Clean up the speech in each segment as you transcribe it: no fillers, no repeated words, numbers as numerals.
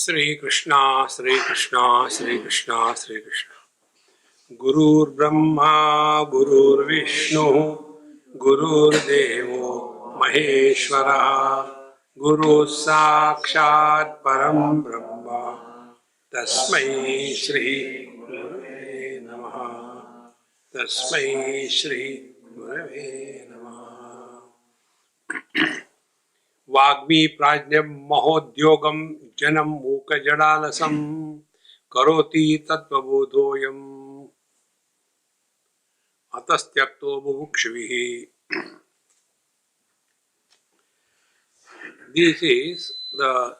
Sri Krishna, Sri Krishna, Sri Krishna, Sri Krishna. Gurur Brahma, Gurur Vishnu, Gurur Devo, Maheshwara, Guru Sakshat Param Brahma, Tasmai Shri Gurave Namaha, Tasmai Shri Gurave Namaha. वाग्मी प्राज्ञम महोद्योगम जनम मूक जडालसम करोति तत्वबोधोयम अतस्त्यक्तो बुभुक्षुभिः. This is the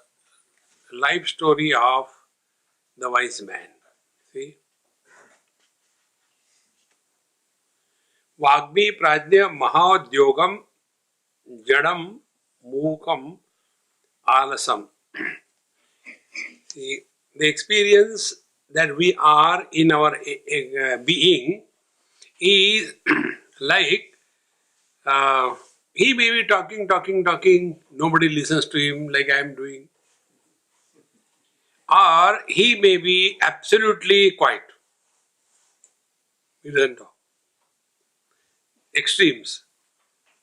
life story of the wise man. See, वाग्मी प्राज्ञ महोद्योगम जडम Mukam alasam. The experience that we are in our being is like he may be talking, nobody listens to him like I am doing. Or he may be absolutely quiet. He doesn't talk. Extremes.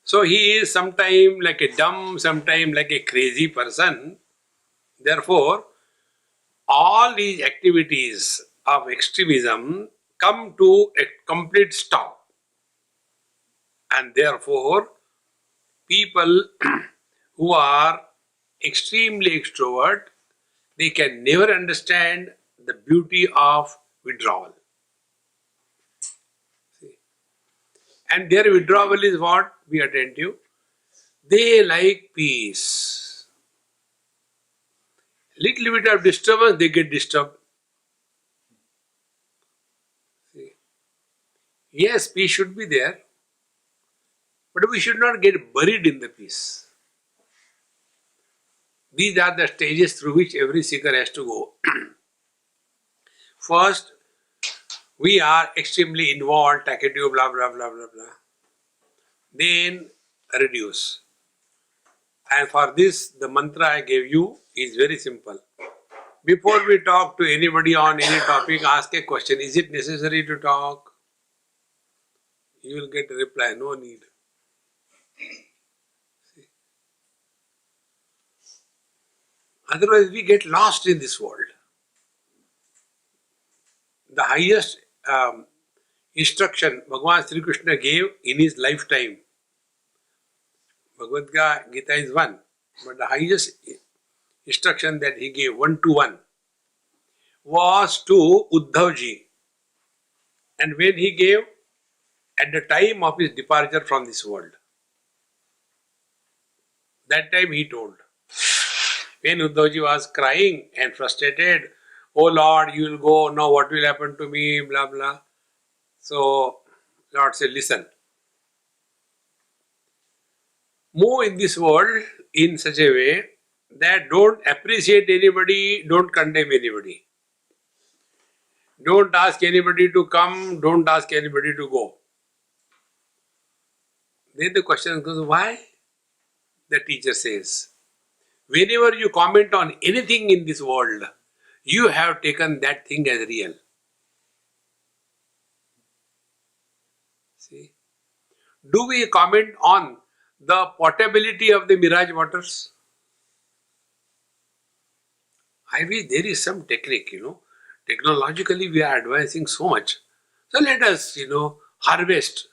So he is sometimes like a dumb, sometimes like a crazy person. Therefore, all these activities of extremism come to a complete stop. And therefore, people who are extremely extrovert, they can never understand the beauty of withdrawal. And their withdrawal is what? Be attentive. They like peace. Little bit of disturbance, they get disturbed. See? Yes, peace should be there. But we should not get buried in the peace. These are the stages through which every seeker has to go. First, we are extremely involved, talkative, blah, blah, blah, blah, blah. Then reduce. And for this, the mantra I gave you is very simple. Before we talk to anybody on any topic, ask a question. Is it necessary to talk? You will get a reply, no need. See? Otherwise, we get lost in this world. The highest instruction Bhagavan Sri Krishna gave in his lifetime. Bhagavad Gita is one, but the highest instruction that he gave, 1-to-1, was to Uddhav ji. And when he gave, at the time of his departure from this world, that time he told. When Uddhav ji was crying and frustrated, oh Lord, you will go, now what will happen to me, blah blah. So Lord said, listen, move in this world in such a way that don't appreciate anybody, don't condemn anybody. Don't ask anybody to come, don't ask anybody to go. Then the question goes, why? The teacher says, whenever you comment on anything in this world, you have taken that thing as real. See? Do we comment on the potability of the mirage waters? I wish there is some technique, Technologically we are advancing so much. So let us, harvest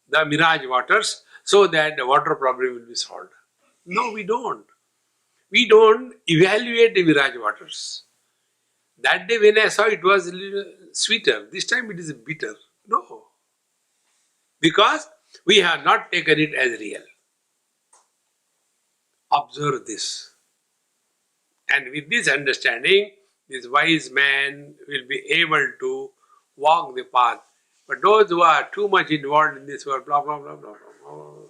the mirage waters so that the water problem will be solved. No, we don't. We don't evaluate the mirage waters. That day when I saw it was a little sweeter. This time it is bitter. No. Because we have not taken it as real. Observe this. And with this understanding, this wise man will be able to walk the path. But those who are too much involved in this world, blah, blah, blah, blah, blah.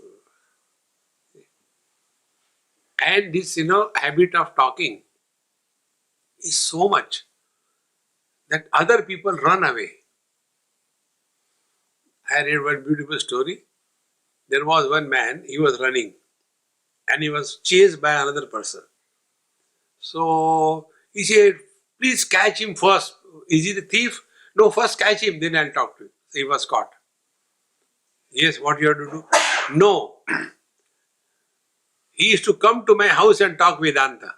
And this, habit of talking is so much that other people run away. I read one beautiful story. There was one man, he was running and he was chased by another person. So He said, please catch him first. Is he the thief? No, first catch him, then I'll talk to him. So he was caught. Yes, what you have to do? No. He used to come to my house and talk Vedanta.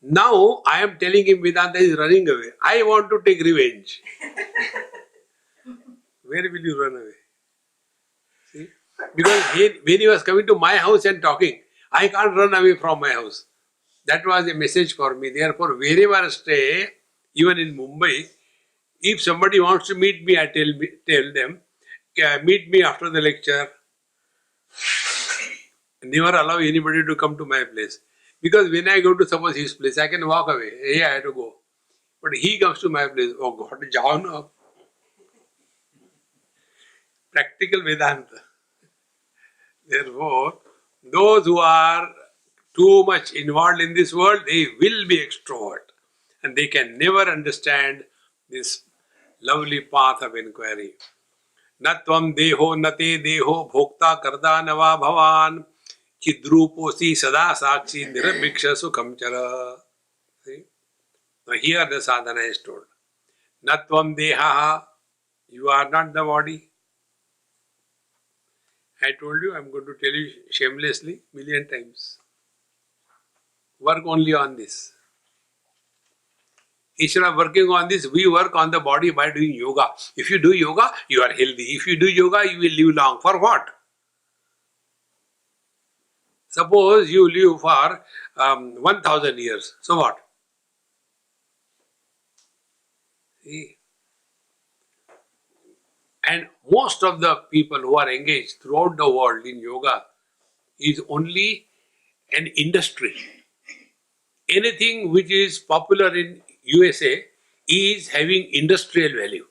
Now I am telling him Vedanta is running away. I want to take revenge. Where will you run away? See? Because when he was coming to my house and talking, I can't run away from my house. That was a message for me. Therefore, wherever I stay, even in Mumbai, if somebody wants to meet me, I tell them, meet me after the lecture. Never allow anybody to come to my place. Because when I go to suppose his place, I can walk away. Hey, I have to go. But he comes to my place. Oh God, jao na. Practical Vedanta. Therefore, those who are too much involved in this world, they will be extrovert. And they can never understand this lovely path of inquiry. Natvam deho nate deho bhokta kardanava bhavan chidruposi sada sakshi niramiksha sukham chala. See? Now here the sadhana is told. Natvam deha, you are not the body. I told you, I am going to tell you shamelessly, million times. Work only on this. Instead of working on this, we work on the body by doing yoga. If you do yoga, you are healthy. If you do yoga, you will live long. For what? Suppose you live for 1000 years. So what? See? And most of the people who are engaged throughout the world in yoga is only an industry. Anything which is popular in USA is having industrial value.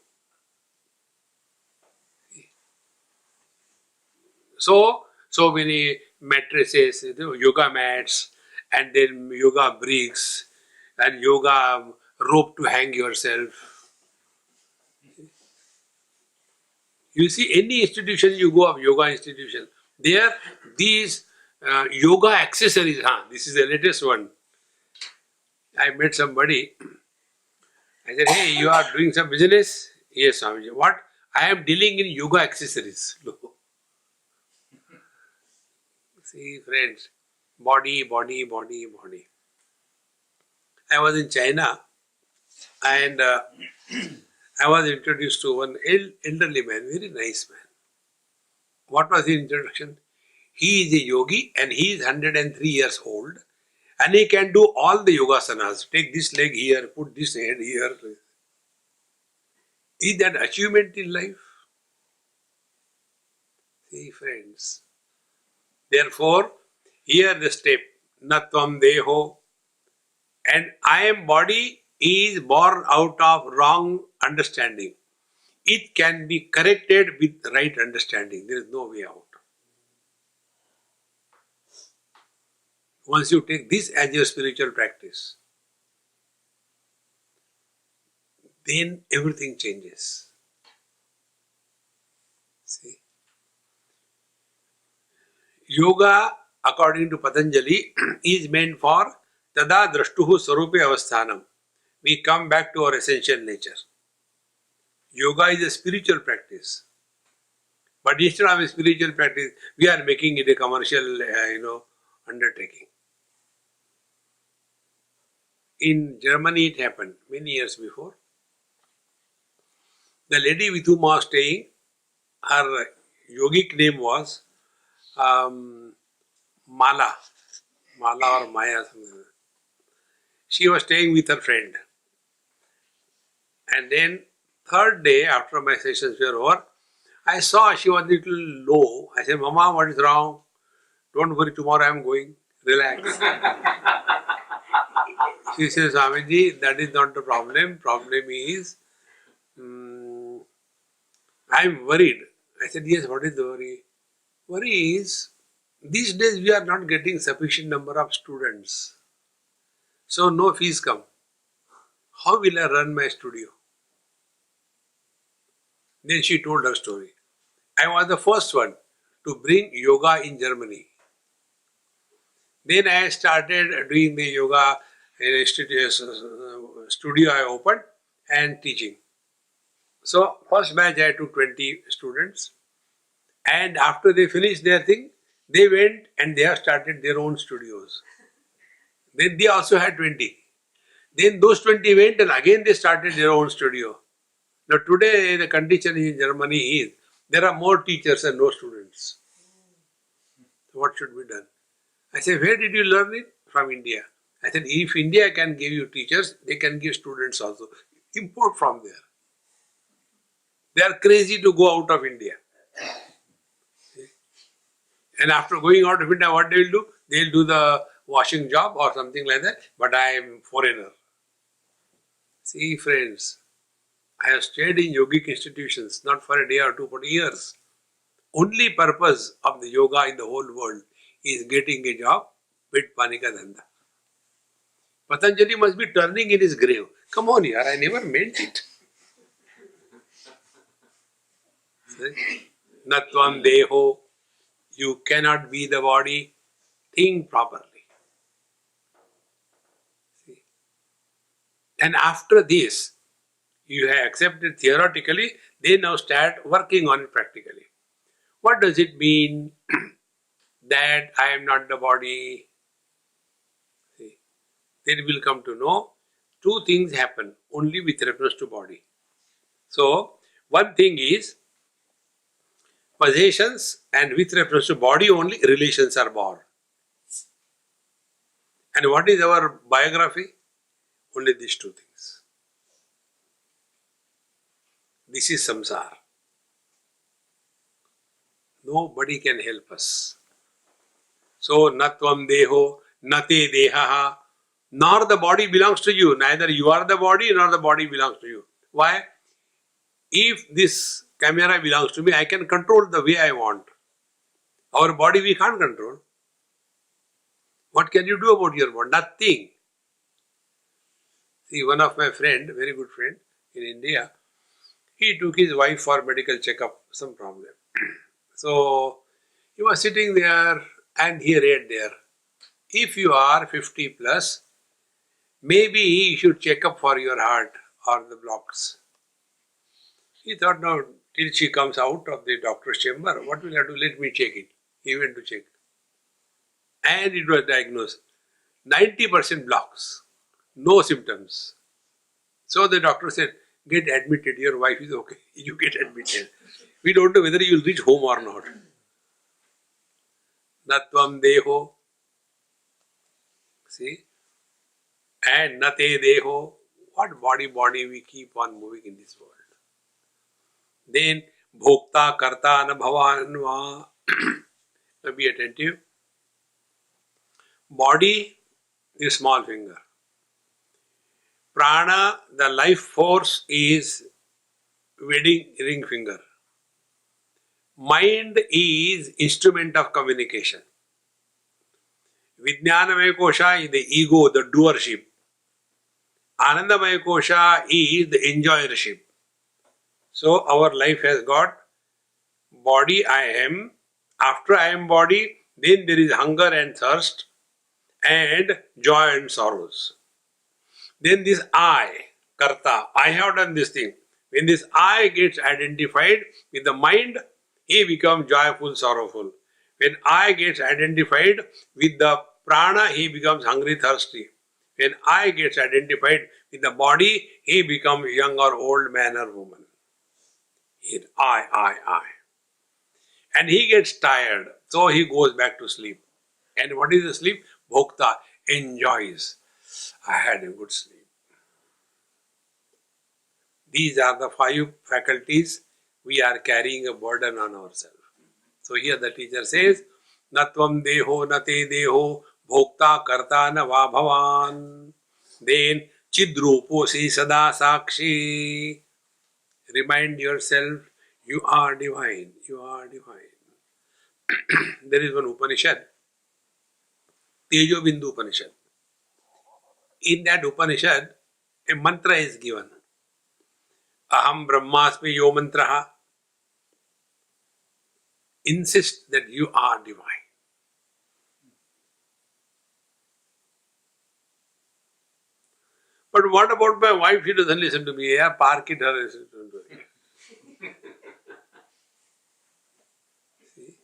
So many mattresses, yoga mats, and then yoga bricks, and yoga rope to hang yourself. You see, any institution you go of yoga institution, there these yoga accessories, this is the latest one. I met somebody. I said, hey, you are doing some business? Yes, Swami. What? I am dealing in yoga accessories. See, friends, body. I was in China and I was introduced to one elderly man, very nice man. What was his introduction? He is a yogi and he is 103 years old and he can do all the yogasanas. Take this leg here, put this head here. Is that achievement in life? See, friends. Therefore, here the step, Natvam Deho, and I am body is born out of wrong understanding. It can be corrected with right understanding. There is no way out. Once you take this as your spiritual practice, then everything changes. See? Yoga, according to Patanjali, is meant for tada drashtuhu sarupe avasthanam. We come back to our essential nature. Yoga is a spiritual practice. But instead of a spiritual practice, we are making it a commercial, undertaking. In Germany, it happened many years before. The lady with whom I was staying, her yogic name was Mala or Maya. She was staying with her friend. And then, third day after my sessions were over, I saw she was a little low. I said, Mama, what is wrong? Don't worry, tomorrow I am going. Relax. She says, Swamiji, that is not the problem. Problem is, I am worried. I said, yes, what is the worry? Worry is, these days we are not getting sufficient number of students. So no fees come. How will I run my studio? Then she told her story. I was the first one to bring yoga in Germany. Then I started doing the yoga in a studio I opened and teaching. So first batch I took 20 students, and after they finished their thing, they went and they have started their own studios. Then they also had 20. Then those 20 went and again they started their own studio. Now today the condition in Germany is there are more teachers and no students. So what should be done? I said, where did you learn it? From India. I said, if India can give you teachers, they can give students also. Import from there. They are crazy to go out of India. And after going out of India, what they will do? They will do the washing job or something like that. But I am foreigner. See, friends, I have stayed in yogic institutions, not for a day or two, but years. Only purpose of the yoga in the whole world is getting a job with Panika Dhanda. Patanjali must be turning in his grave. Come on here, I never meant it. Natvam deho. You cannot be the body. Think properly. See? And after this, you have accepted theoretically, they now start working on it practically. What does it mean that I am not the body? See? Then we will come to know two things happen only with reference to body. So, one thing is possessions, and with reference to body only, relations are born. And what is our biography? Only these two things. This is samsara. Nobody can help us. So, natvam deho, nate dehaha, nor the body belongs to you. Neither you are the body, nor the body belongs to you. Why? If this camera belongs to me, I can control the way I want. Our body we can't control. What can you do about your body? Nothing. See, one of my friend, very good friend in India, he took his wife for medical checkup, some problem. So, he was sitting there and he read there, if you are 50 plus, maybe you should check up for your heart or the blocks. He thought, now, till she comes out of the doctor's chamber, what will I do? Let me check it. He went to check. And it was diagnosed 90% blocks, no symptoms. So the doctor said, get admitted, your wife is okay, you get admitted. We don't know whether you will reach home or not. Natvam deho. See? And nate deho. What body we keep on moving in this world. Then bhokta karta na bhavanva. Now be attentive. Body is small finger. Prana, the life force, is wedding ring finger. Mind is instrument of communication. Vijnanamaya kosha is the ego, the doership. Anandamaya kosha is the enjoyership. So our life has got body, I am. After I am body, then there is hunger and thirst and joy and sorrows. Then this I, karta, I have done this thing. When this I gets identified with the mind, he becomes joyful, sorrowful. When I gets identified with the prana, he becomes hungry, thirsty. When I gets identified with the body, he becomes young or old man or woman. I. And he gets tired, so he goes back to sleep. And what is the sleep? Bhokta enjoys. I had a good sleep. These are the 5 faculties. We are carrying a burden on ourselves. So here the teacher says, Natvam deho nate deho bhokta karta na va bhavan. Then chidruposi sada sakshi. Remind yourself, you are divine. You are divine. There is one Upanishad, Tejo Bindu Upanishad. In that Upanishad, a mantra is given. Aham Brahmasmi Yo Mantraha. Insist that you are divine. But what about my wife? She doesn't listen to me. Yeah, park it, her listen to me. See?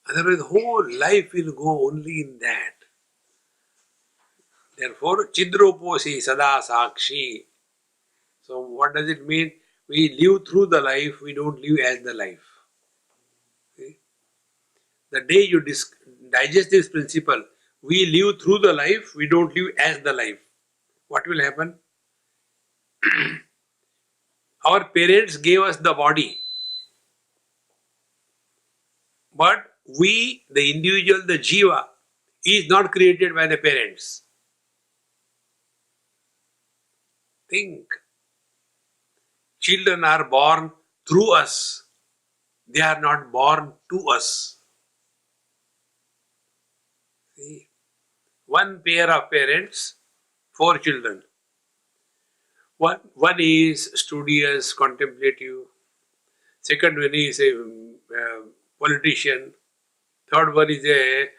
Otherwise, whole life will go only in that. Therefore, Chidroposi Sada Sakshi. So, what does it mean? We live through the life, we don't live as the life. See? The day you digest this principle, we live through the life, we don't live as the life. What will happen? Our parents gave us the body. But we, the individual, the jiva, is not created by the parents. Think. Children are born through us. They are not born to us. See? One pair of parents, 4 children. One is studious, contemplative. Second one is a politician. Third one is a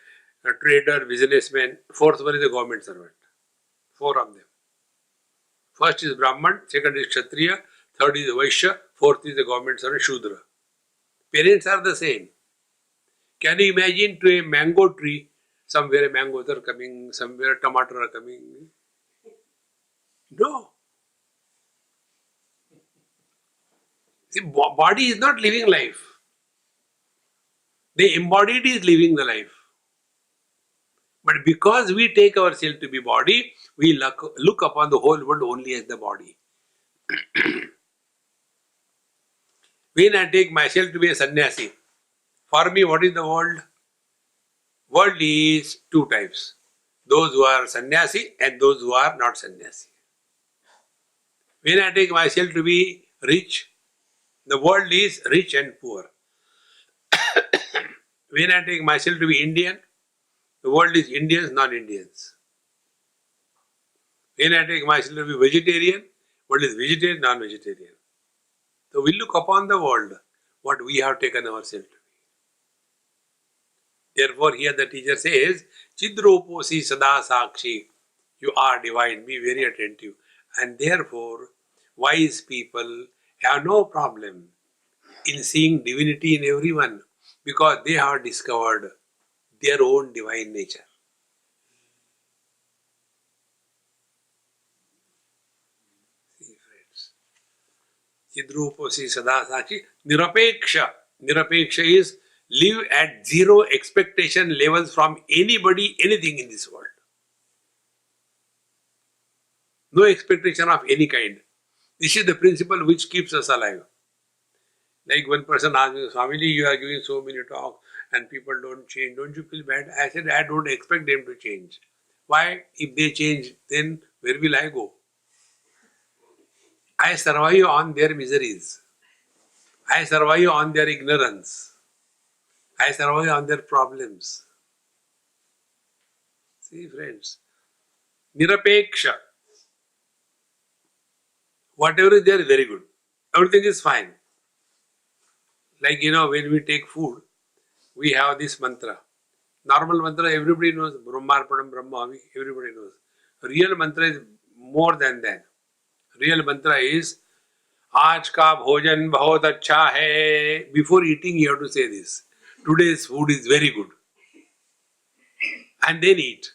trader, businessman. Fourth one is a government servant. 4 of them. First is Brahman, second is Kshatriya, third is Vaishya, fourth is the government servant, Shudra. Parents are the same. Can you imagine to a mango tree, somewhere mangoes are coming, somewhere tomatoes are coming? No. See, body is not living life. The embodied is living the life. But because we take ourselves to be body, we look upon the whole world only as the body. When I take myself to be a sannyasi, for me what is the world? World is 2 types. Those who are sannyasi and those who are not sannyasi. When I take myself to be rich, the world is rich and poor. When I take myself to be Indian, the world is Indians, non-Indians. When I take myself to be vegetarian, world is vegetarian, non-vegetarian. So we look upon the world, what we have taken ourselves to be. Therefore, here the teacher says, Chidroposi Sada Sakshi, you are divine, be very attentive. And therefore, wise people have no problem in seeing divinity in everyone because they have discovered their own divine nature. See, friends. Chidruposi Sadasaki. Nirapeksha. Nirapeksha is live at 0 expectation levels from anybody, anything in this world. No expectation of any kind. This is the principle which keeps us alive. Like one person asked me, Swami, you are giving so many talks and people don't change. Don't you feel bad? I said, I don't expect them to change. Why? If they change, then where will I go? I survive on their miseries. I survive on their ignorance. I survive on their problems. See, friends. Nirapeksha. Whatever is there is very good. Everything is fine. Like, when we take food, we have this mantra. Normal mantra, everybody knows. Brahmarpanam Brahma, everybody knows. Real mantra is more than that. Real mantra is, Aaj ka bhojan bahut acha hai. Before eating, you have to say this. Today's food is very good. And then eat.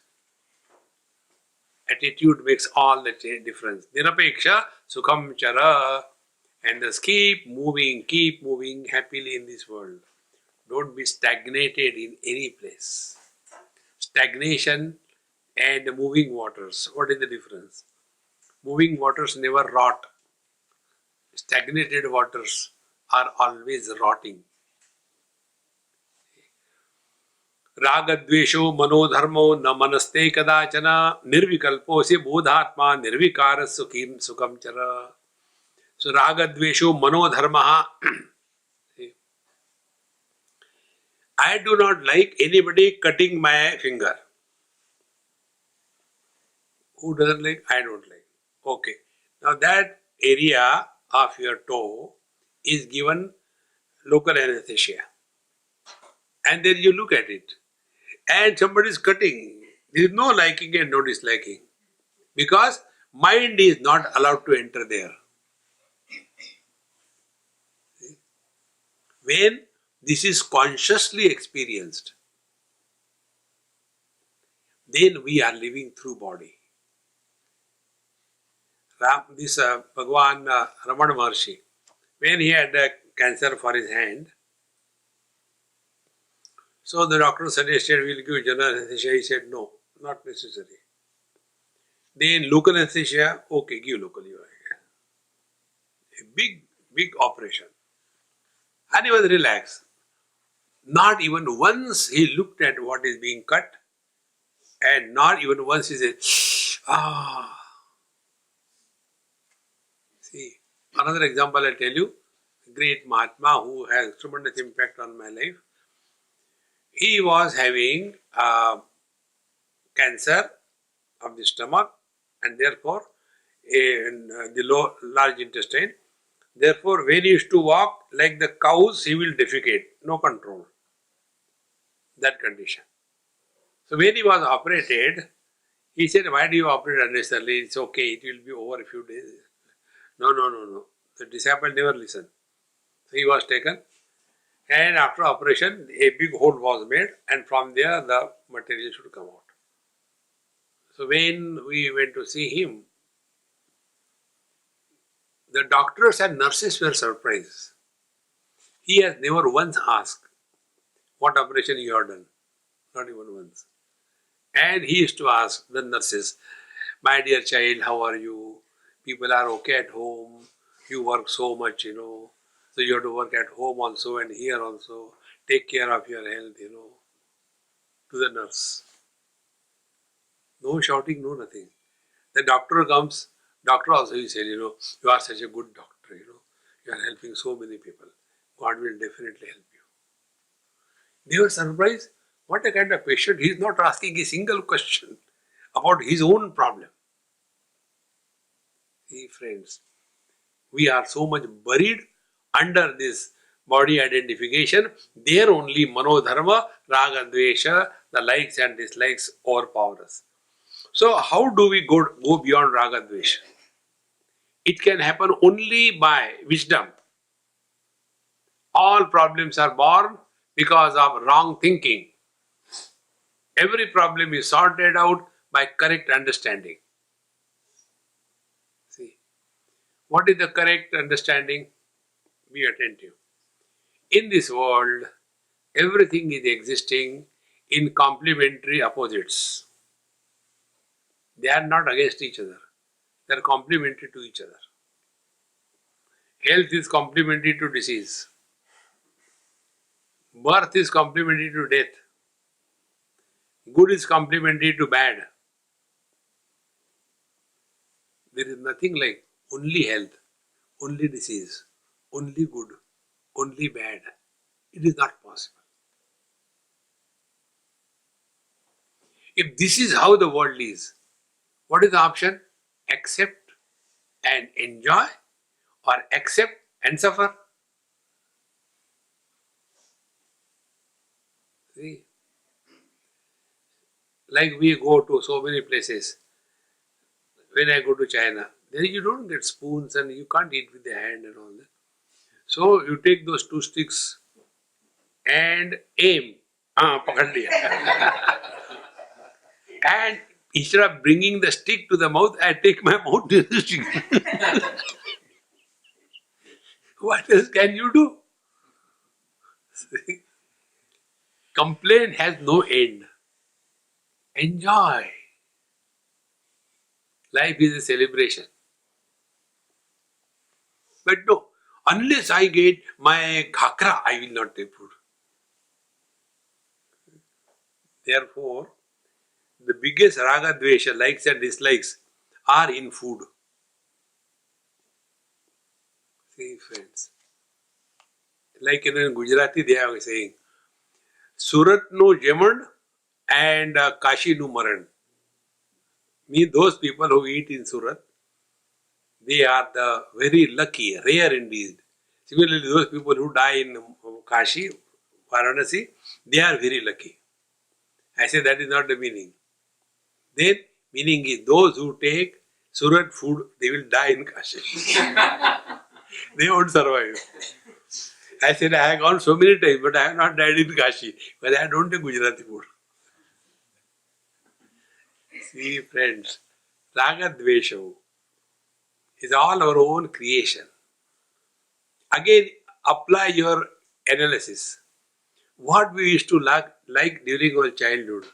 Attitude makes all the difference. Nirapeksha sukham chara. And thus keep moving happily in this world. Don't be stagnated in any place. Stagnation and moving waters. What is the difference? Moving waters never rot. Stagnated waters are always rotting. Ragadvesho manodharmo na manaste kadachana nirvikalpo se bodhatma nirvikara sukham chara. So ragadvesho manodharmaha. I do not like anybody cutting my finger. Who doesn't like? I don't like. Okay. Now that area of your toe is given local anesthesia. And then you look at it. And somebody is cutting. There is no liking and no disliking. because mind is not allowed to enter there. When this is consciously experienced, then we are living through body. Bhagavan Ramana Maharshi, when he had cancer for his hand, so the doctor suggested we'll give general anesthesia. He said no, not necessary. Then local anesthesia, okay, give local. A big operation. And he was relaxed. Not even once he looked at what is being cut, and not even once he said, ah. See, another example I'll tell you. Great Mahatma who has tremendous impact on my life. He was having cancer of the stomach and therefore in the large intestine. Therefore, when he used to walk like the cows, he will defecate, no control. That condition. So when he was operated, he said, why do you operate unnecessarily? It's okay, it will be over a few days. No. The disciple never listened. So he was taken, and after operation, a big hole was made, and from there the material should come out. So when we went to see him, the doctors and nurses were surprised. He has never once asked what operation you have done. Not even once. And he used to ask the nurses, my dear child, how are you? People are okay at home. You work so much, so you have to work at home also and here also. Take care of your health, to the nurse. No shouting, no nothing. The doctor comes, doctor also he said, you are such a good doctor, you are helping so many people. God will definitely help you. They were surprised. What a kind of patient. He is not asking a single question about his own problem. See, friends, we are so much buried under this body identification. There only manodharma, raga, dvesha, the likes and dislikes overpower us. So how do we go beyond raga, dvesha? It can happen only by wisdom. All problems are born because of wrong thinking. Every problem is sorted out by correct understanding. See, what is the correct understanding? Be attentive. In this world, everything is existing in complementary opposites. They are not against each other. They are complementary to each other. Health is complementary to disease. Birth is complementary to death. Good is complementary to bad. There is nothing like only health, only disease, only good, only bad. It is not possible. If this is how the world is, what is the option? Accept and enjoy, or accept and suffer? See? Like we go to so many places. When I go to China, there you don't get spoons and you can't eat with the hand and all that. So you take those two sticks and aim. Pakad liya. And instead of bringing the stick to the mouth, I take my mouth to the stick. What else can you do? See? Complaint has no end. Enjoy. Life is a celebration. But no, unless I get my khakra, I will not take food. Therefore, the biggest raga, dvesha, likes and dislikes, are in food. See, friends. Like in Gujarati, they are saying, Surat no jaman and Kashi no maran. Mean those people who eat in Surat, they are the very lucky, rare indeed. Similarly, those people who die in Kashi, Varanasi, they are very lucky. I say that is not the meaning. Then Meaning is those who take Surat food, they will die in Kashi. They won't survive. I said, I have gone so many times, but I have not died in Kashi, because I don't take Gujarati food. See, friends, Raga Dvesha is all our own creation. Again, apply your analysis. What we used to like during our childhood,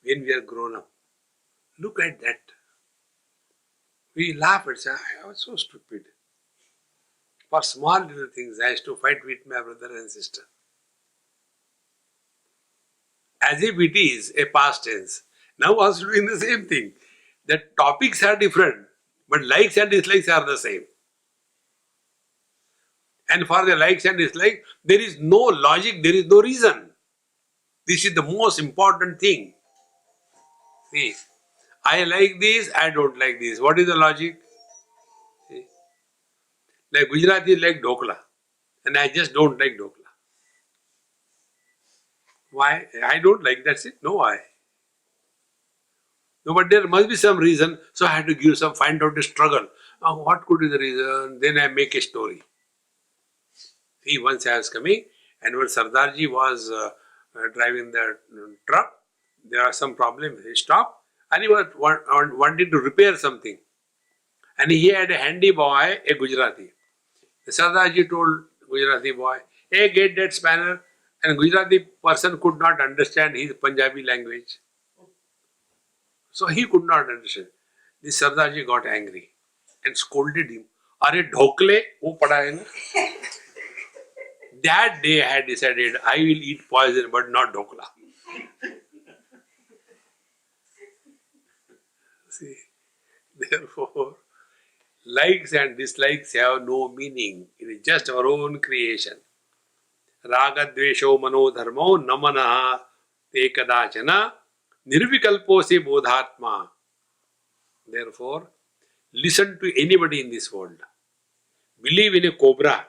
when we are grown up. Look at that. We laugh and say, I was so stupid. For small little things, I used to fight with my brother and sister. As if it is a past tense. Now also doing the same thing. The topics are different, but likes and dislikes are the same. And for the likes and dislikes, there is no logic, there is no reason. This is the most important thing. See, I like this, I don't like this. What is the logic? See? Like Gujarati like dhokla, and I just don't like dhokla. Why? I don't like, that's it. No, why? No, but there must be some reason, so I had to find out the struggle. What could be the reason? Then I make a story. See, once I was coming, and when Sardarji was driving the truck, there was some problem. He stopped, and he was wanted to repair something. And he had a handy boy, a Gujarati. The Sardarji told Gujarati boy, hey, get that spanner. And Gujarati person could not understand his Punjabi language. So he could not understand. This Sardarji got angry and scolded him. Are dhokle? Wo pada hai na? That day I had decided I will eat poison but not dhokla. See, therefore, likes and dislikes have no meaning. It is just our own creation. Raga dvesho mano dharmo namanaha te kadachana nirvikalpo se bodhatma. Therefore, listen to anybody in this world. Believe in a cobra,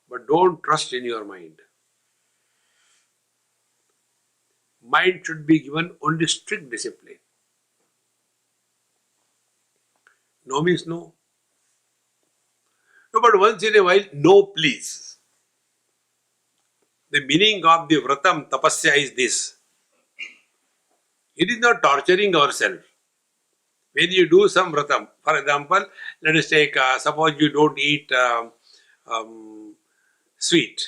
but don't trust in your mind. Mind should be given only strict discipline. No means no. No, but once in a while, no please. The meaning of the vratam, tapasya is this. It is not torturing ourselves. When you do some vratam, for example, let us take, suppose you don't eat sweet.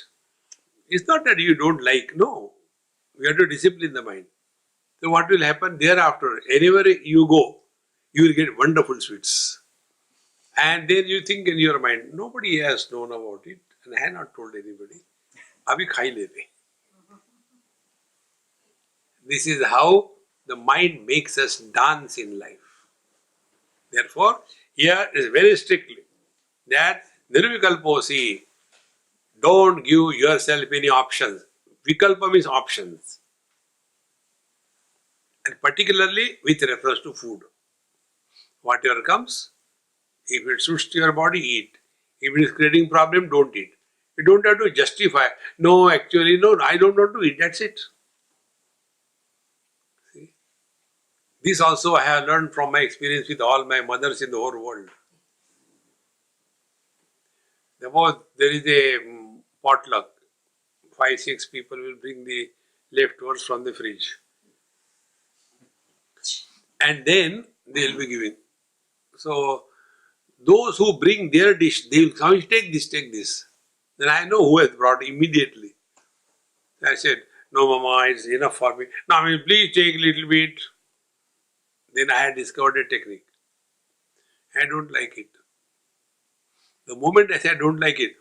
It's not that you don't like, no. We have to discipline the mind. So what will happen thereafter? Anywhere you go, you will get wonderful sweets. And then you think in your mind, nobody has known about it, and I have not told anybody. Abhi khai lete. This is how the mind makes us dance in life. Therefore, here is very strictly that nirvikalposi, don't give yourself any options. Vikalpa means options. And particularly with reference to food. Whatever comes, if it suits to your body, eat. If it is creating problem, don't eat. You don't have to justify. No, actually, no, I don't want to eat. That's it. See? This also I have learned from my experience with all my mothers in the whole world. Suppose there is a potluck. 5-6 people will bring the leftovers from the fridge. And then they will be giving. So, those who bring their dish, they will come, take this. Then I know who has brought immediately. I said, no mama, it's enough for me. Now, please take a little bit. Then I had discovered a technique. I don't like it. The moment I say I don't like it,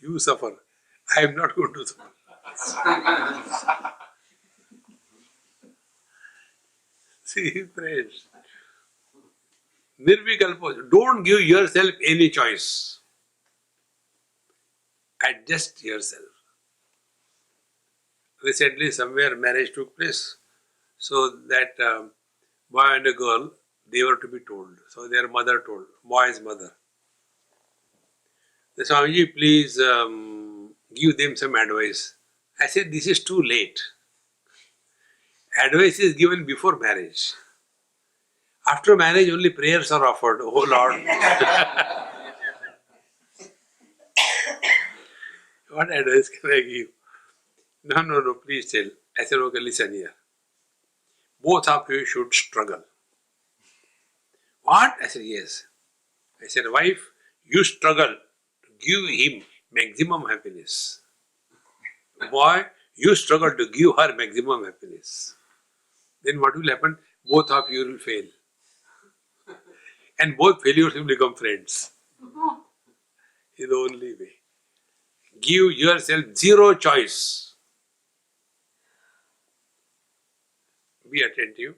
you suffer. I am not going to suffer. See, friends. Nirvikalpa. Don't give yourself any choice. Adjust yourself. Recently, somewhere marriage took place. So that boy and a girl, they were to be told. So their mother told, boy's mother. The Swamiji, please give them some advice. I said, this is too late. Advice is given before marriage. After marriage, only prayers are offered. Oh Lord. What advice can I give? No, please tell. I said, okay, listen here. Both of you should struggle. What? I said, yes. I said, wife, you struggle to give him maximum happiness. Boy, you struggle to give her maximum happiness. Then what will happen? Both of you will fail. And both failures will become friends. It's the only way. Give yourself zero choice. Be attentive.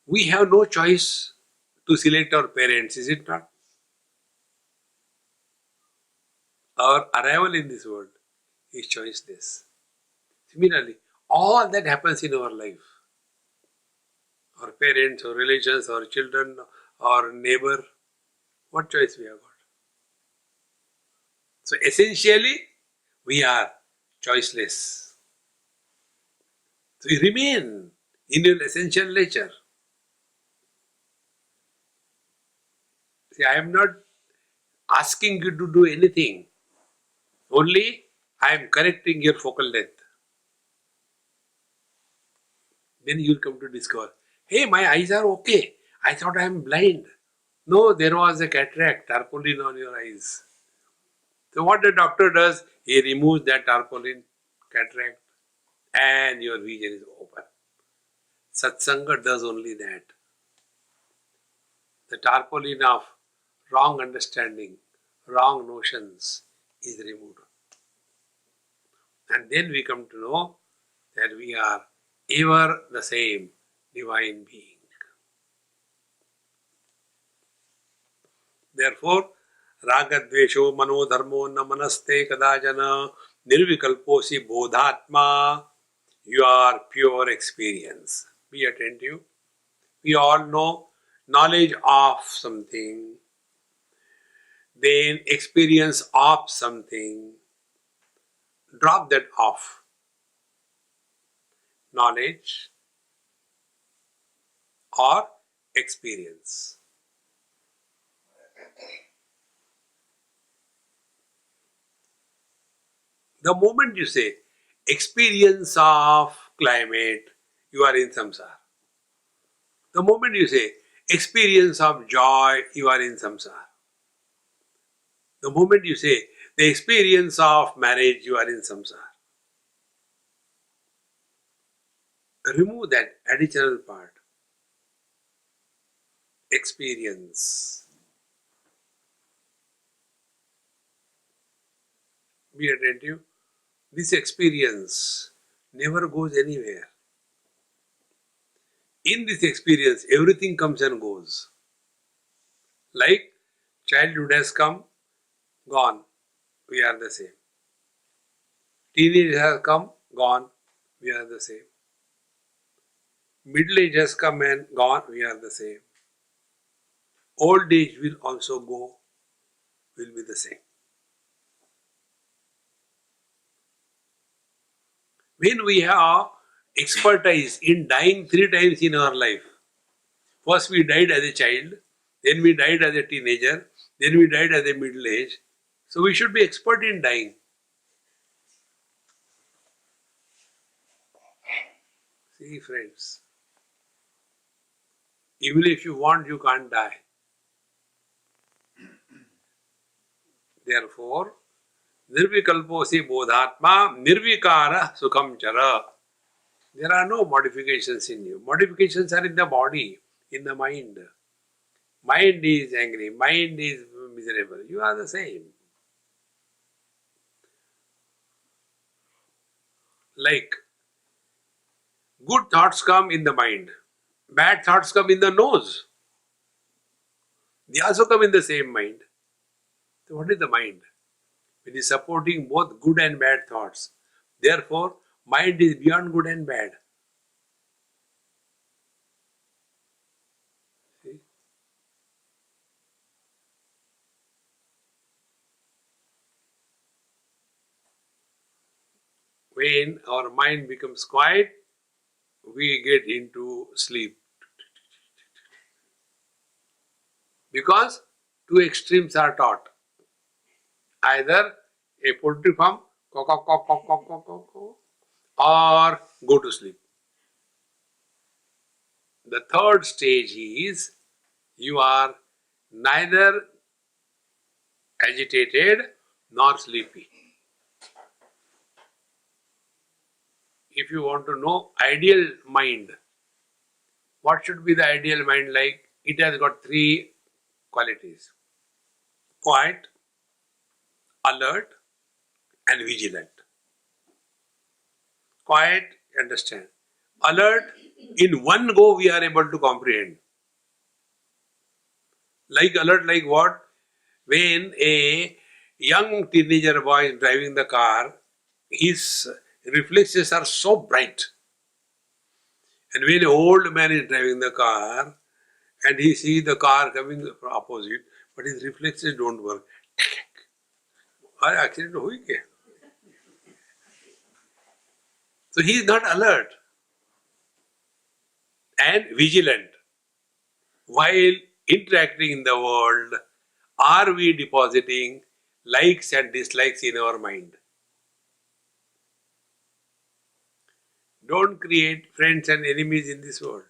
We have no choice to select our parents, is it not? Our arrival in this world is choiceless. Similarly, all that happens in our life, our parents, our relations, our children, our neighbor, what choice we have got? So essentially, we are choiceless. So we remain in your essential nature. See, I am not asking you to do anything. Only I am correcting your focal length. Then you will come to discover, hey, my eyes are okay. I thought I am blind. No, there was a cataract, tarpaulin on your eyes. So what the doctor does, he removes that tarpaulin, cataract, and your vision is open. Satsanga does only that. The tarpaulin of wrong understanding, wrong notions is removed. And then we come to know that we are ever the same divine being. Therefore, ragadvesho manodharmo na manaste kadajana nirvikalposi bodhatma. You are pure experience. Be attentive. We all know knowledge of something, then experience of something. Drop that off. Knowledge or experience. The moment you say experience of climate, you are in samsara. The moment you say experience of joy, you are in samsara. The moment you say the experience of marriage, you are in samsara. Remove that additional part. Experience. Be attentive. This experience never goes anywhere. In this experience, everything comes and goes. Like childhood has come, gone, we are the same. Teenage has come, gone, we are the same. Middle age has come and gone, we are the same. Old age will also go, will be the same. When we have expertise in dying 3 times in our life, first we died as a child, then we died as a teenager, then we died as a middle age. So we should be expert in dying. See friends, even if you want, you can't die. Therefore, nirvikalposi bodhatma nirvikara sukham chara. There are no modifications in you. Modifications are in the body, in the mind. Mind is angry, mind is miserable. You are the same. Like, good thoughts come in the mind, bad thoughts come in the nose. They also come in the same mind. So what is the mind? It is supporting both good and bad thoughts. Therefore, mind is beyond good and bad. See? When our mind becomes quiet, we get into sleep. Because two extremes are taught. Either a poultry farm, cock, cock, cock, cock, cock, cock, cock, cock, or go to sleep. The third stage is you are neither agitated nor sleepy. If you want to know ideal mind, what should be the ideal mind like? It has got three qualities: quiet, alert, and vigilant. Quiet, understand. Alert, in one go we are able to comprehend. Like alert, like what? When a young teenager boy is driving the car, his reflexes are so bright. And when an old man is driving the car and he sees the car coming from opposite, but his reflexes don't work. Accident hui kya? So he is not alert and vigilant. While interacting in the world, are we depositing likes and dislikes in our mind? Don't create friends and enemies in this world.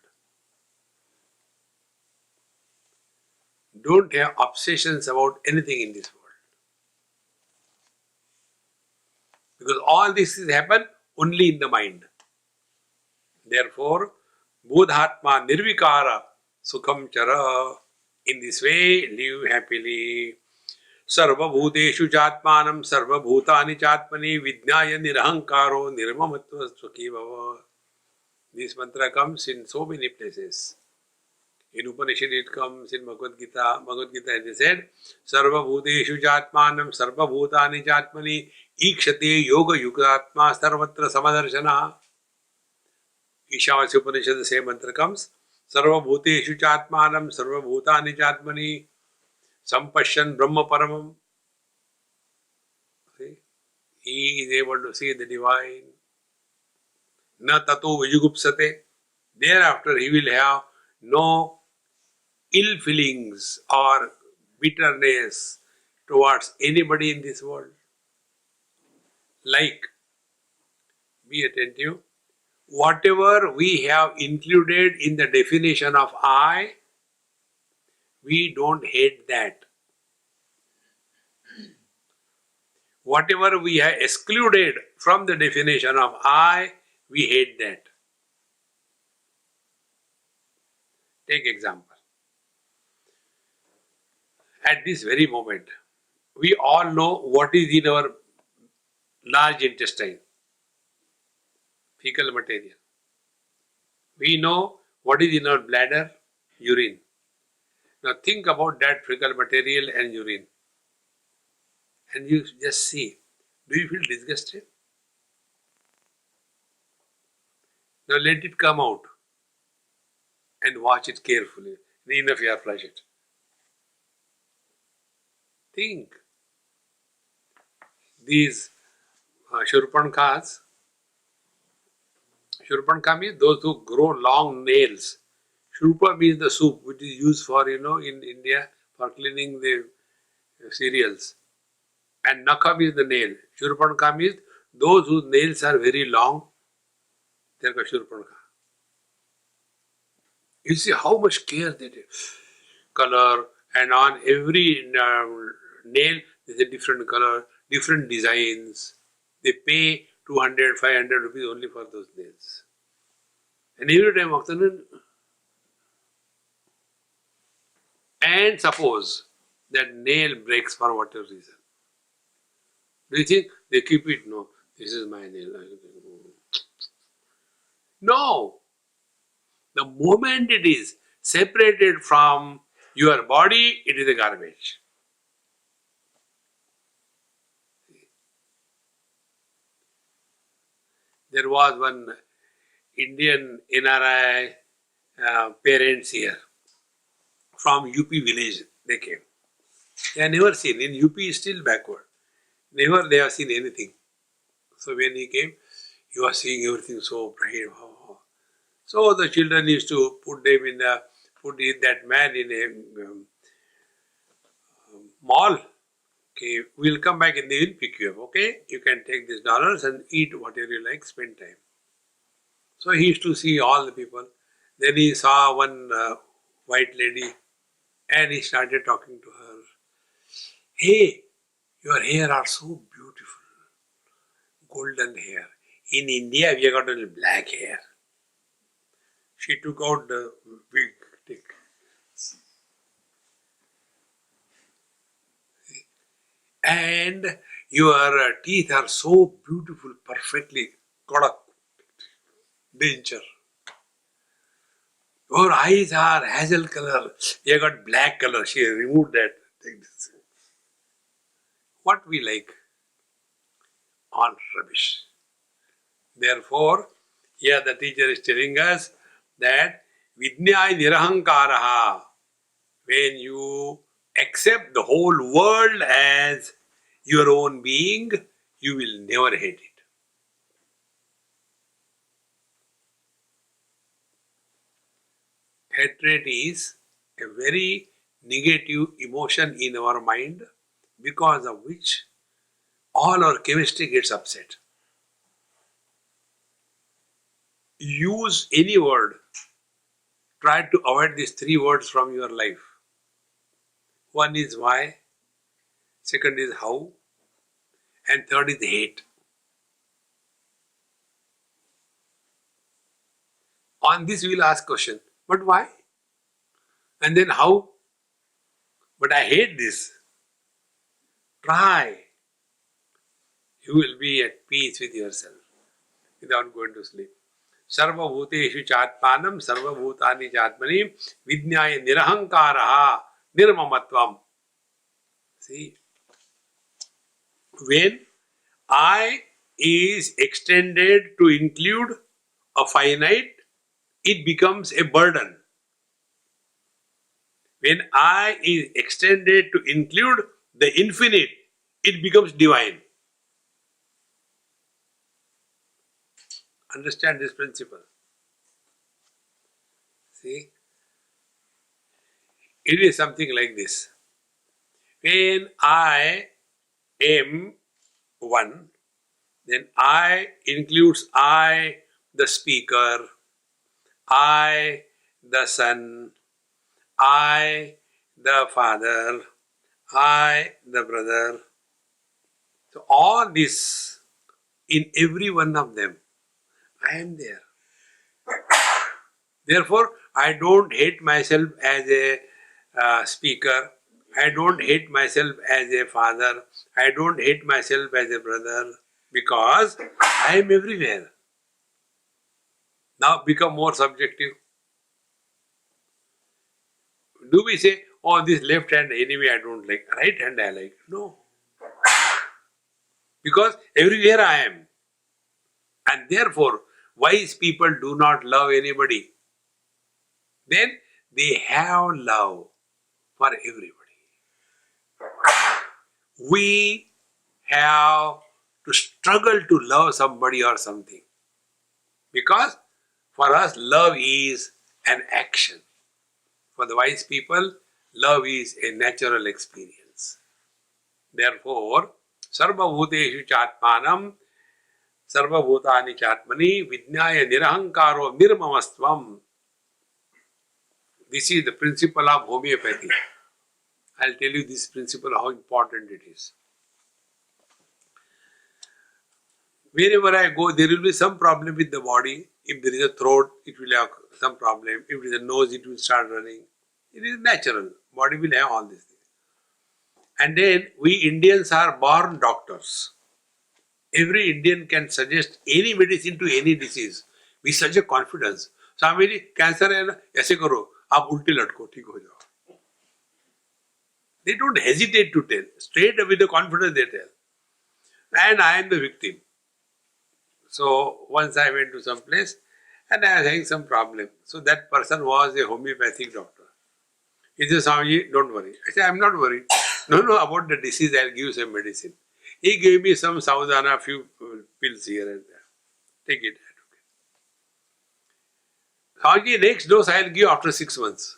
Don't have obsessions about anything in this world. Because all this is happen only in the mind. Therefore, Bodhatma Nirvikara Sukham Chara. In this way, live happily. Sarva Bhuteshu Chatmanam Sarva Bhutani Chatmani Vidnyaya Nirahankaro Nirmamatva Sukhi Bhava. This mantra comes in so many places. In Upanishad it comes, in Bhagavad Gita. Bhagavad Gita it is said, Sarva Bhuteshu Chatmanam Sarva Bhutani Chatmani Ikshate Yoga Yugatma Sarvatra Samadarshana. Ishavasya Upanishad the same mantra comes. Sarva Bhuteshu Chatmanam Sarva Bhutani Chatmani Sampashyan Brahma Paramam. See? He is able to see the divine. Na tato vijugupsate. Thereafter he will have no ill feelings or bitterness towards anybody in this world. Like, be attentive, whatever we have included in the definition of I, we don't hate that. Whatever we have excluded from the definition of I, we hate that. Take example. At this very moment, we all know what is in our large intestine. Fecal material. We know what is in our bladder, urine. Now think about that fecal material and urine. And you just see, do you feel disgusted? Now let it come out and watch it carefully. Enough you have flushed it. Think. These Shurpankhas, Shurpankha means those who grow long nails. Shurpa means the soup which is used for, in India for cleaning the cereals. And Nakha means the nail. Shurpankha means those whose nails are very long. They are called Shurpankha. You see how much care they take. Color, and on every nail there is a different color, different designs. They pay 200, 500 rupees only for those nails. And every time afternoon, and suppose that nail breaks for whatever reason. Do you think they keep it? No, this is my nail. No. The moment it is separated from your body, it is a garbage. There was one Indian NRI parents here from UP village. They came. They have never seen. In UP is still backward. Never they have seen anything. So when he came, he was seeing everything so bright. Oh. So the children used to put that man in a mall. Okay, we'll come back and they will pick you up. Okay, you can take these dollars and eat whatever you like, spend time. So he used to see all the people. Then he saw one white lady and he started talking to her. Hey, your hair are so beautiful, golden hair. In India, we have got only black hair. She took out the wig stick. And your teeth are so beautiful, perfectly kodak, danger. Your eyes are hazel color. You got black color. She removed that. What we like? All rubbish. Therefore, here the teacher is telling us that Vidnyaya Nirahankaraha, when you accept the whole world as your own being, you will never hate it. Hatred is a very negative emotion in our mind, because of which all our chemistry gets upset. Use any word. Try to avoid these three words from your life. One is why, second is how, and third is hate. On this we will ask question, but why? And then how? But I hate this. Try. You will be at peace with yourself without going to sleep. Sarva bhuteshu chatmanam sarva bhutani chatmani vidnyaya nirahankaraha nirmamatvam. See, when I is extended to include a finite, it becomes a burden. When I is extended to include the infinite, it becomes divine. Understand this principle. See, it is something like this. When I am one, then I includes I, the speaker, I, the son, I, the father, I, the brother. So all this, in every one of them, I am there. Therefore, I don't hate myself as a speaker. I don't hate myself as a father. I don't hate myself as a brother, because I am everywhere. Now become more subjective. Do we say, oh, this left hand anyway I don't like, right hand I like? No. Because everywhere I am. And therefore, wise people do not love anybody. Then they have love for everybody. We have to struggle to love somebody or something. Because for us, love is an action. For the wise people, love is a natural experience. Therefore, sarva bhuteshu chatmanam sarva bhutani chatmani vidnyaya nirahankaro nirmamastvam. This is the principle of homeopathy. I'll tell you this principle, how important it is. Wherever I go, there will be some problem with the body. If there is a throat, it will have some problem. If there is a nose, it will start running. It is natural. Body will have all these things. And then we Indians are born doctors. Every Indian can suggest any medicine to any disease with such a confidence. Swami ji, cancer है ना, ऐसे करो, आप उल्टे लटको, ठीक हो जाओ. They don't hesitate to tell. Straight with the confidence they tell. And I am the victim. So once I went to some place and I was having some problem. So that person was a homeopathic doctor. He said, Swami, don't worry. I said, I'm not worried. No, about the disease, I'll give you some medicine. He gave me some Saudana, few pills here and there. Take it. Swami, next dose I will give after 6 months.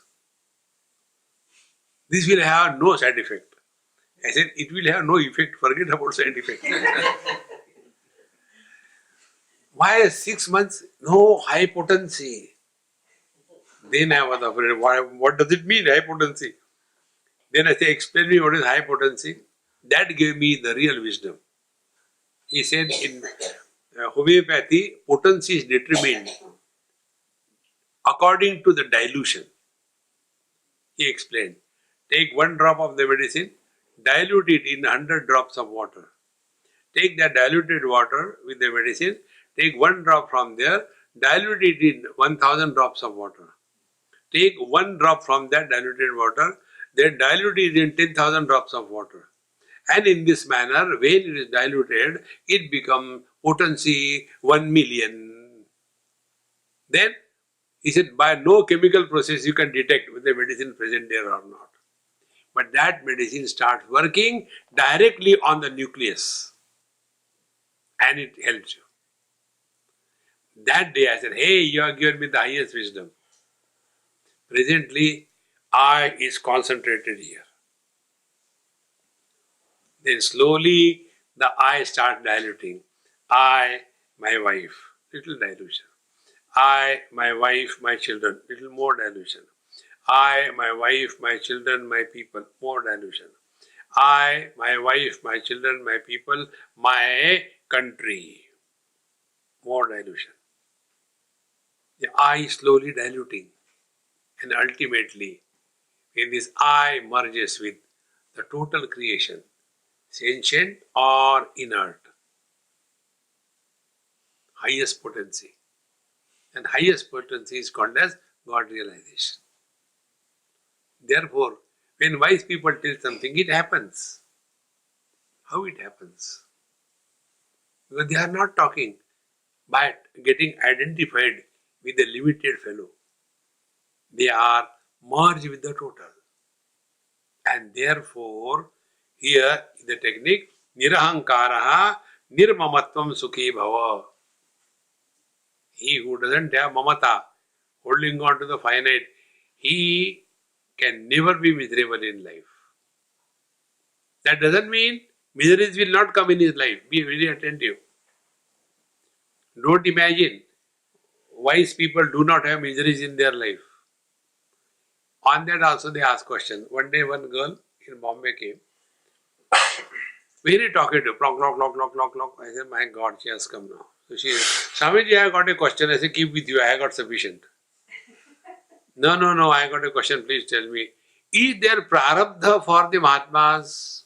This will have no side effect. I said, it will have no effect. Forget about side effect. Why 6 months? No high potency. Then I was afraid. What does it mean, high potency? Then I say, explain me what is high potency. That gave me the real wisdom. He said in homeopathy, potency is determined according to the dilution. He explained, take 1 drop of the medicine, dilute it in 100 drops of water. Take that diluted water with the medicine, take 1 drop from there, dilute it in 1000 drops of water. Take 1 drop from that diluted water, then dilute it in 10,000 drops of water. And in this manner, when it is diluted, it becomes potency 1 million. Then, he said, by no chemical process you can detect whether the medicine is present there or not. But that medicine starts working directly on the nucleus. And it helps you. That day I said, hey, you have given me the highest wisdom. Presently, I is concentrated here. Then slowly the I start diluting. I, my wife, little dilution. I, my wife, my children, little more dilution. I, my wife, my children, my people, more dilution. I, my wife, my children, my people, my country, more dilution. The I is slowly diluting. And ultimately, when this I merges with the total creation, sentient or inert, highest potency. And highest potency is called as God realization. Therefore, when wise people tell something, it happens. How it happens? Because they are not talking by getting identified with the limited fellow. They are merged with the total. And therefore, here in the technique, nirahankaraha nirmamatvam sukhi bhava. He who doesn't have mamata, holding on to the finite, he can never be miserable in life. That doesn't mean miseries will not come in his life. Be very attentive. Don't imagine wise people do not have miseries in their life. On that also they ask questions. One day one girl in Bombay came, very talkative, clock. I said, my God, she has come now. So she said, Swamiji, I got a question. I said, keep with you, I got sufficient. No, I got a question, please tell me. Is there prarabdha for the Mahatmas?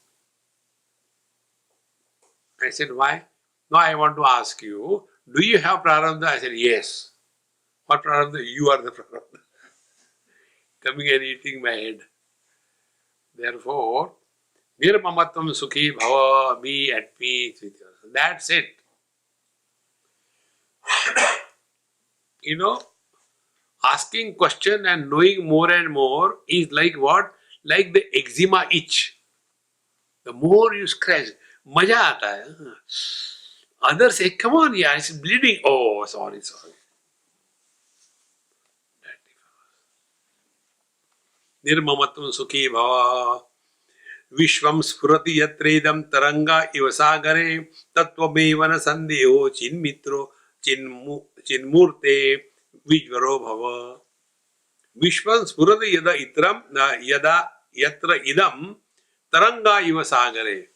I said, why? No, I want to ask you, do you have prarabdha? I said, yes. What prarabdha? You are the prarabdha. Coming and eating my head. Therefore, nirmamatvam sukhi bhava, be at peace with yourself. That's it. Asking question and knowing more and more is like what? Like the eczema itch. The more you scratch, maja aata hai. Others say, come on, yeah, it's bleeding. Oh, sorry. Nirmamatvam sukhi bhava. Vishvam spurati yatredam taranga ivasagare tattvamevana sandeho chinmitro chinmurte vijvaro bhava. Vishvam spurati yada itram yada yatra idam taranga ivasagare.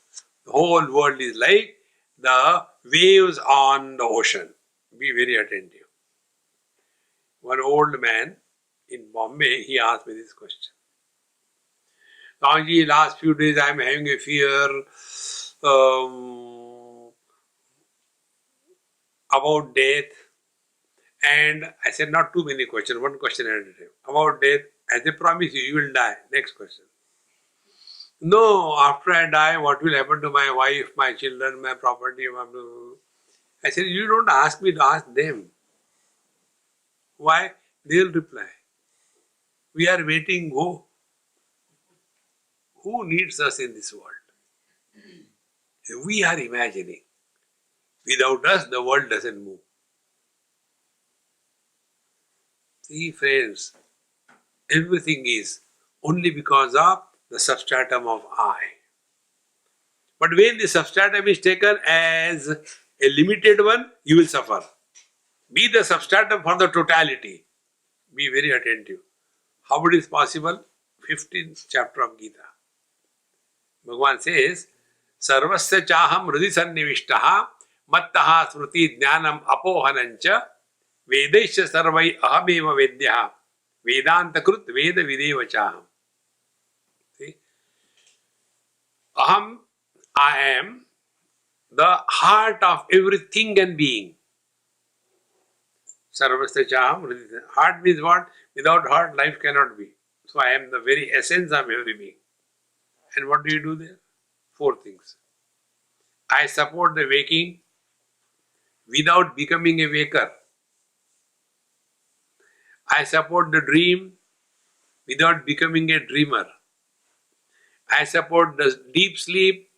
The whole world is like the waves on the ocean. Be very attentive. One old man in Bombay, he asked me this question. Swamiji, last few days I am having a fear about death. And I said, not too many questions, one question at a time. About death, as I promise you, you will die. Next question. No, after I die, what will happen to my wife, my children, my property? I said, you don't ask me to ask them. Why? They'll reply. We are waiting, go. Who needs us in this world? We are imagining. Without us, the world doesn't move. See, friends, everything is only because of the substratum of I. But when the substratum is taken as a limited one, you will suffer. Be the substratum for the totality. Be very attentive. How it is possible? 15th chapter of Gita. Bhagavan says, Sarvasya chaham hridhi sannivishtaha mattaha smriti jnanam apohanancha vedaisya sarvai ahameva vedyaha vedanta krut veda videva chaham. See? Aham, I am the heart of everything and being. Sarvasya chaham hridhi. Heart means what? Without heart, life cannot be. So I am the very essence of every being. And what do you do there? 4 things. I support the waking without becoming a waker. I support the dream without becoming a dreamer. I support the deep sleep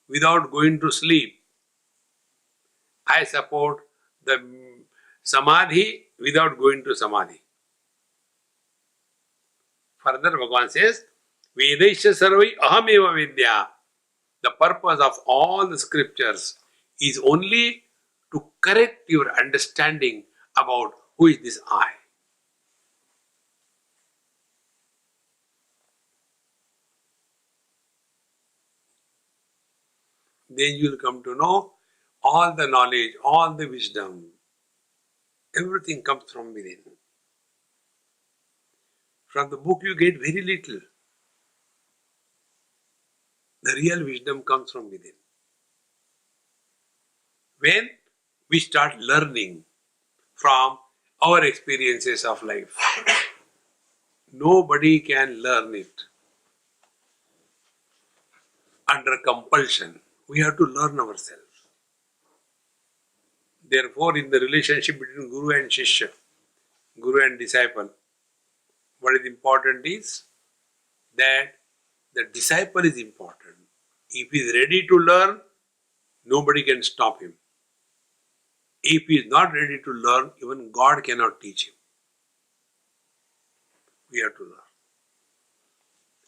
without going to sleep. I support the samadhi without going to samadhi. Further, Bhagavan says, Vedaisya sarvai ahameva vidya. The purpose of all the scriptures is only to correct your understanding about who is this I. Then you will come to know all the knowledge, all the wisdom. Everything comes from within. From the book you get very little. The real wisdom comes from within. When we start learning from our experiences of life, nobody can learn it under compulsion. We have to learn ourselves. Therefore, in the relationship between Guru and Shishya, Guru and disciple, what is important is that the disciple is important. If he is ready to learn, nobody can stop him. If he is not ready to learn, even God cannot teach him. We have to learn.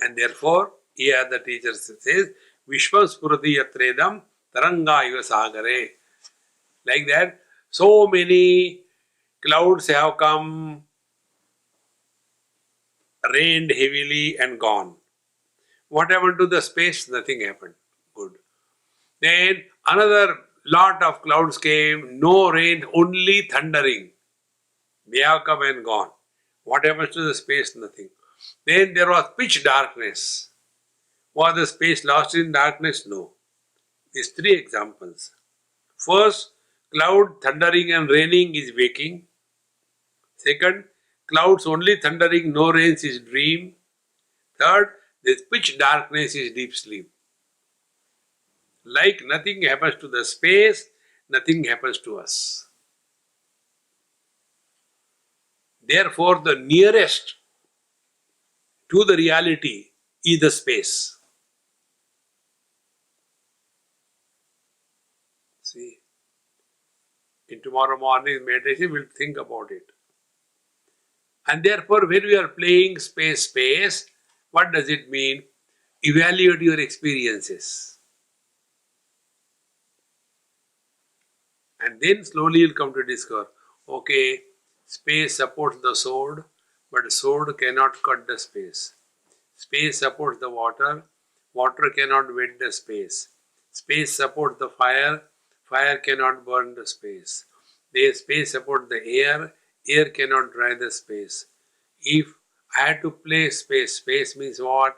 And therefore, here the teacher says, Vishvam spurati yatredam taranga iva sagare. Like that, so many clouds have come, rained heavily and gone. What happened to the space? Nothing happened. Good. Then another lot of clouds came, no rain, only thundering. They have come and gone. What happens to the space? Nothing. Then there was pitch darkness. Was the space lost in darkness? No. These 3 examples. First, cloud thundering and raining is waking. Second, clouds only thundering, no rains is dream. Third, this pitch darkness is deep sleep. Like nothing happens to the space, nothing happens to us. Therefore, the nearest to the reality is the space. See, in tomorrow morning meditation, we'll think about it. And therefore, when we are playing space, what does it mean? Evaluate your experiences. And then slowly you'll come to discover, okay, space supports the sword, but sword cannot cut the space. Space supports the water, water cannot wet the space. Space supports the fire, fire cannot burn the space. The space supports the air, air cannot dry the space. If I had to play space means what?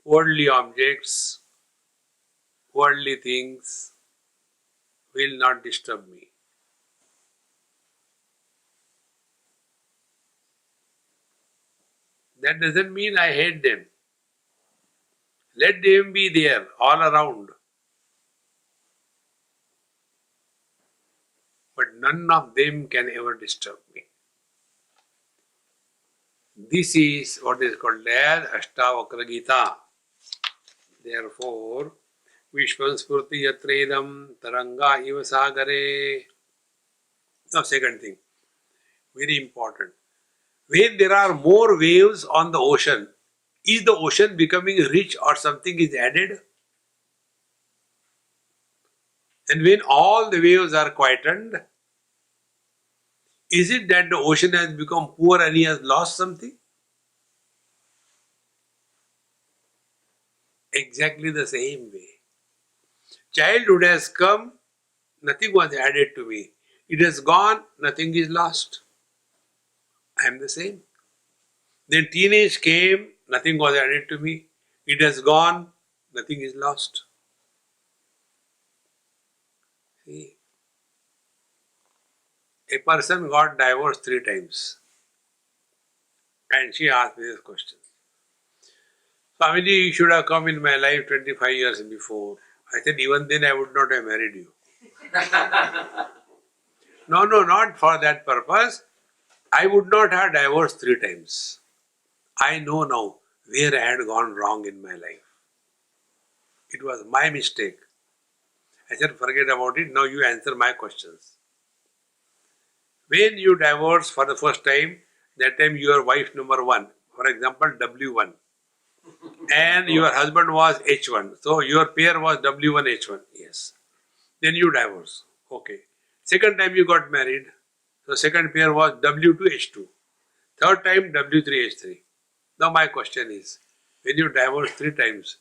Worldly objects, worldly things will not disturb me. That doesn't mean I hate them. Let them be there all around. But none of them can ever disturb me. This is what is called as Ashtavakra Gita. Therefore, Vishvam Spurti Yatredam Taranga Iva Sagare. Now, second thing, very important. When there are more waves on the ocean, is the ocean becoming rich or something is added? And when all the waves are quietened, is it that the ocean has become poor and he has lost something? Exactly the same way. Childhood has come, nothing was added to me. It has gone, nothing is lost. I am the same. Then teenage came, nothing was added to me. It has gone, nothing is lost. See, a person got divorced 3 times. And she asked me this question. Swamiji, you should have come in my life 25 years before. I said, even then I would not have married you. No, not for that purpose. I would not have divorced 3 times. I know now where I had gone wrong in my life. It was my mistake. I said, forget about it. Now you answer my questions. When you divorce for the first time, that time your wife number 1, for example, W1. And your husband was H1. So your pair was W1, H1. Yes. Then you divorce. Okay. Second time you got married. So second pair was W2, H2. Third time W3, H3. Now my question is, when you divorce 3 times,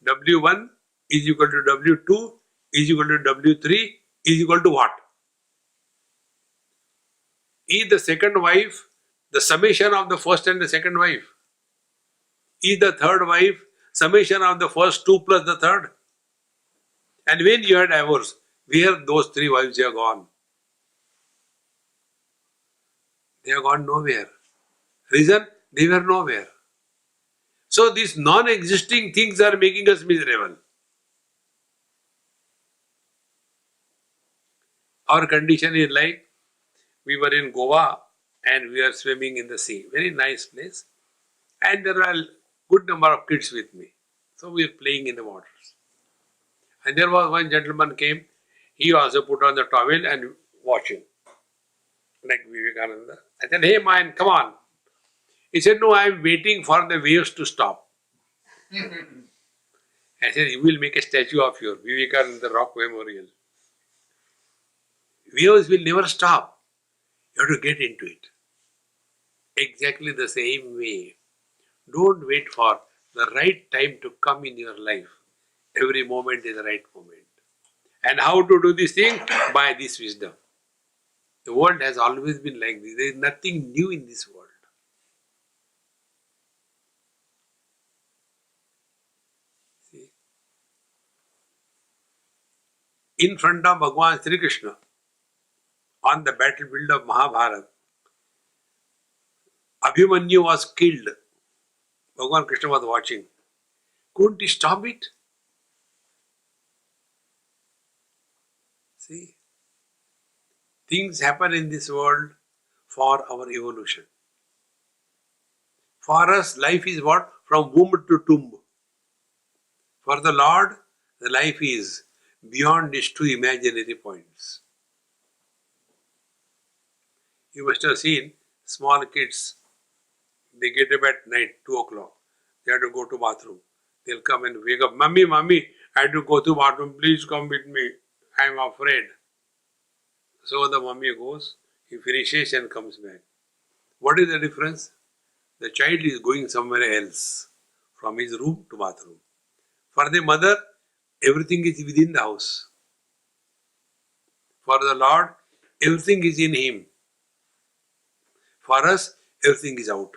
W1 is equal to W2 is equal to W3 is equal to what? Is the second wife the summation of the first and the second wife? Is the third wife summation of the first 2 plus the third? And when you are divorced, where those 3 wives have gone? They have gone nowhere. Reason? They were nowhere. So these non-existing things are making us miserable. Our condition is like, we were in Goa and we are swimming in the sea. Very nice place. And there are a good number of kids with me. So we are playing in the waters. And there was one gentleman came. He also put on the towel and watching. Like Vivekananda. I said, hey man, come on. He said, no, I am waiting for the waves to stop. I said, you will make a statue of your Vivekananda Rock Memorial. Waves will never stop. You have to get into it. Exactly the same way. Don't wait for the right time to come in your life. Every moment is the right moment. And how to do this thing? By this wisdom. The world has always been like this. There is nothing new in this world. See? In front of Bhagavan Sri Krishna, on the battlefield of Mahabharata, Abhimanyu was killed. Bhagavan Krishna was watching. Couldn't he stop it? See? Things happen in this world for our evolution. For us, life is what? From womb to tomb. For the Lord, the life is beyond these 2 imaginary points. You must have seen small kids. They get up at night, 2 o'clock. They have to go to bathroom. They'll come and wake up. Mummy, I have to go to bathroom. Please come with me. I am afraid. So the mummy goes. He finishes and comes back. What is the difference? The child is going somewhere else. From his room to bathroom. For the mother, everything is within the house. For the Lord, everything is in Him. For us, everything is out.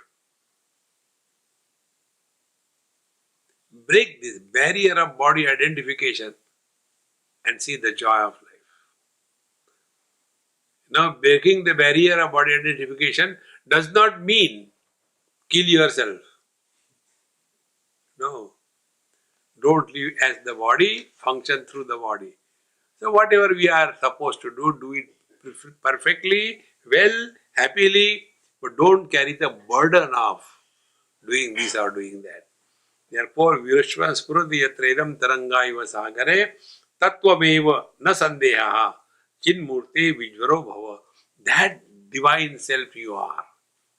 Break this barrier of body identification and see the joy of life. Now, breaking the barrier of body identification does not mean kill yourself. No. Don't live as the body, function through the body. So whatever we are supposed to do it perfectly, well, happily, but don't carry the burden of doing this or doing that. Therefore, virashva spurati yatredam taranga iva sagare tattvameva na sandeha chinmurte vijvaro bhava. That divine self you are.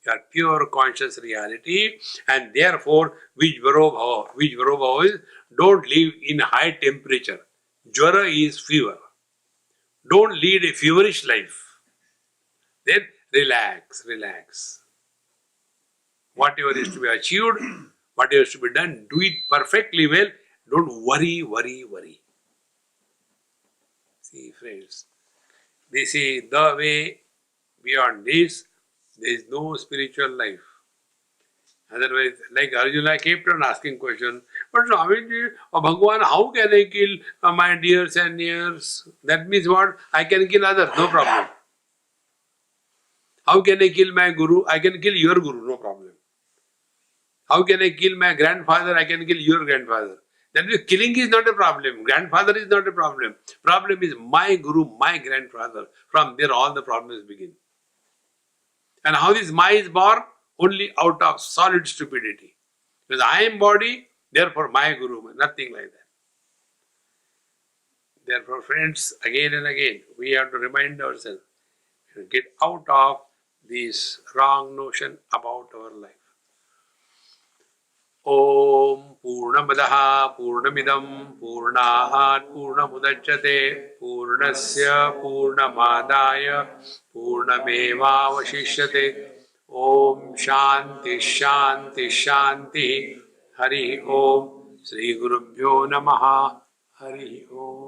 You are pure conscious reality, and therefore, Vijvarobhava is don't live in high temperature. Jvara is fever. Don't lead a feverish life. Then relax. Whatever is to be achieved, whatever is to be done, do it perfectly well. Don't worry. See, friends, this is the way. Beyond this, there is no spiritual life. Otherwise, like Arjuna kept on asking questions, but Swamiji, Bhagavan, how can I kill my dears and nears? That means what? I can kill others, no problem. How can I kill my guru? I can kill your guru, no problem. How can I kill my grandfather? I can kill your grandfather. That means killing is not a problem. Grandfather is not a problem. Problem is my guru, my grandfather. From there all the problems begin. And how this my is born? Only out of solid stupidity. Because I am body, therefore my guru, nothing like that. Therefore, friends, again and again, we have to remind ourselves, get out of this wrong notion about our life. Om Purnamadaha Purnamidam Purnahat Purnamudachyate Purnasya Purnamadaya Purnamevavashishyate. Om Shanti Hari Om Sri Gurubhyo Namaha Hari Om.